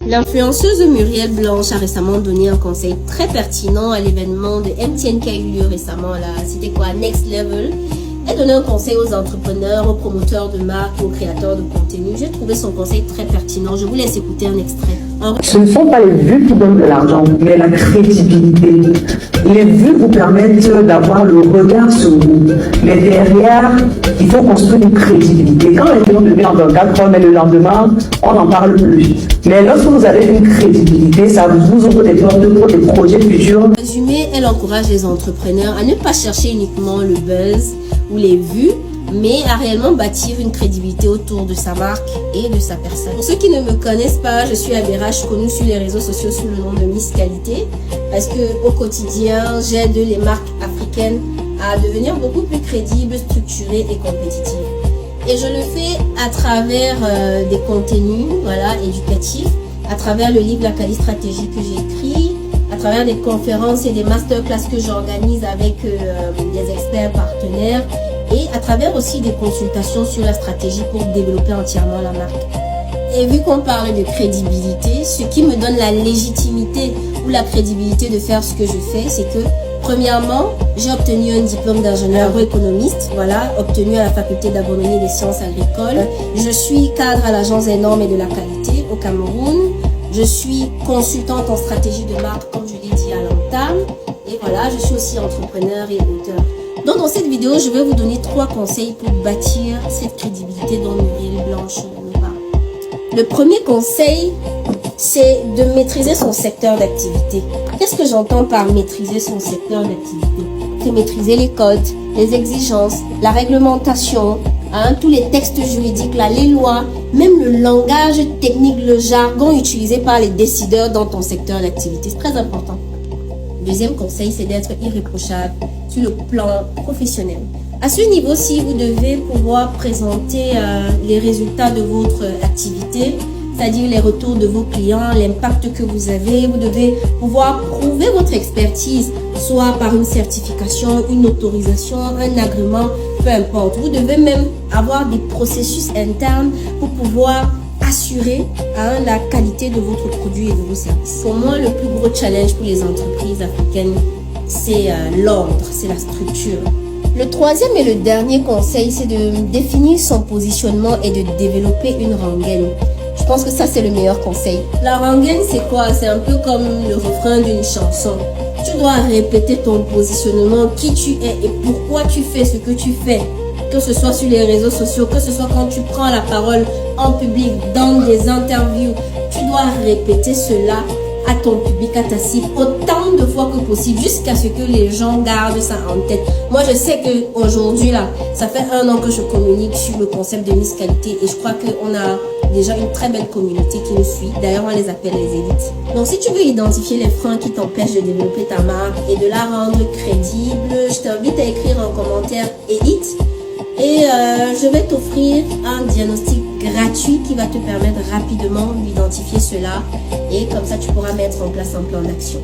L'influenceuse Muriel Blanche a récemment donné un conseil très pertinent à l'événement de MTN qui a eu lieu récemment là. C'était quoi? Next Level. Elle donnait un conseil aux entrepreneurs, aux promoteurs de marques, aux créateurs de contenu. J'ai trouvé son conseil très pertinent. Je vous laisse écouter un extrait. Ce ne sont pas les vues qui donnent de l'argent, mais la crédibilité. Les vues vous permettent d'avoir le regard sur vous. Mais derrière, il faut construire une crédibilité. Quand les gens deviennent en 4 heures, mais le lendemain, on n'en parle plus. Mais lorsque vous avez une crédibilité, ça vous ouvre des portes pour des projets futurs. En résumé, elle encourage les entrepreneurs à ne pas chercher uniquement le buzz ou les vues, mais à réellement bâtir une crédibilité autour de sa marque et de sa personne. Pour ceux qui ne me connaissent pas, je suis Abérage, connue sur les réseaux sociaux sous le nom de Miss Qualité, parce que au quotidien, j'aide les marques africaines à devenir beaucoup plus crédibles, structurées et compétitives. Et je le fais à travers des contenus, éducatifs, à travers le livre La Quali Stratégie que j'ai écrit, à travers des conférences et des masterclass que j'organise avec des experts partenaires, et à travers aussi des consultations sur la stratégie pour développer entièrement la marque. Et vu qu'on parle de crédibilité, ce qui me donne la légitimité ou la crédibilité de faire ce que je fais, c'est que premièrement, j'ai obtenu un diplôme d'ingénieur économiste, obtenu à la faculté d'agronomie et des sciences agricoles. Je suis cadre à l'agence des normes et de la qualité au Cameroun. Je suis consultante en stratégie de marque, comme je l'ai dit à l'entame. Et je suis aussi entrepreneur et auteur. Donc dans cette vidéo, je vais vous donner 3 conseils pour bâtir cette crédibilité dont Muriel Blanche nous parle. Le premier conseil, c'est de maîtriser son secteur d'activité. Qu'est-ce que j'entends par maîtriser son secteur d'activité? C'est maîtriser les codes, les exigences, la réglementation, tous les textes juridiques, les lois, même le langage technique, le jargon utilisé par les décideurs dans ton secteur d'activité. C'est très important. Deuxième conseil, c'est d'être irréprochable sur le plan professionnel. À ce niveau-ci, vous devez pouvoir présenter les résultats de votre activité, c'est-à-dire les retours de vos clients, l'impact que vous avez. Vous devez pouvoir prouver votre expertise, soit par une certification, une autorisation, un agrément, peu importe. Vous devez même avoir des processus internes pour pouvoir assurer la qualité de votre produit et de vos services. Pour moi, le plus gros challenge pour les entreprises africaines, c'est l'ordre, c'est la structure. Le troisième et le dernier conseil, c'est de définir son positionnement et de développer une rengaine. Je pense que ça, c'est le meilleur conseil. La rengaine, c'est quoi? C'est un peu comme le refrain d'une chanson. Tu dois répéter ton positionnement, qui tu es et pourquoi tu fais ce que tu fais. Que ce soit sur les réseaux sociaux, que ce soit quand tu prends la parole en public, dans des interviews. Tu dois répéter cela à ton public, à ta cible, autant de fois que possible, jusqu'à ce que les gens gardent ça en tête. Moi, je sais qu'aujourd'hui, ça fait 1 an que je communique sur le concept de Miss Qualité et je crois qu'on a déjà une très belle communauté qui nous suit. D'ailleurs, on les appelle les élites. Donc, si tu veux identifier les freins qui t'empêchent de développer ta marque et de la rendre crédible, je t'invite à écrire en commentaire élite et je vais t'offrir un diagnostic gratuit qui va te permettre rapidement d'identifier cela et comme ça, tu pourras mettre en place un plan d'action.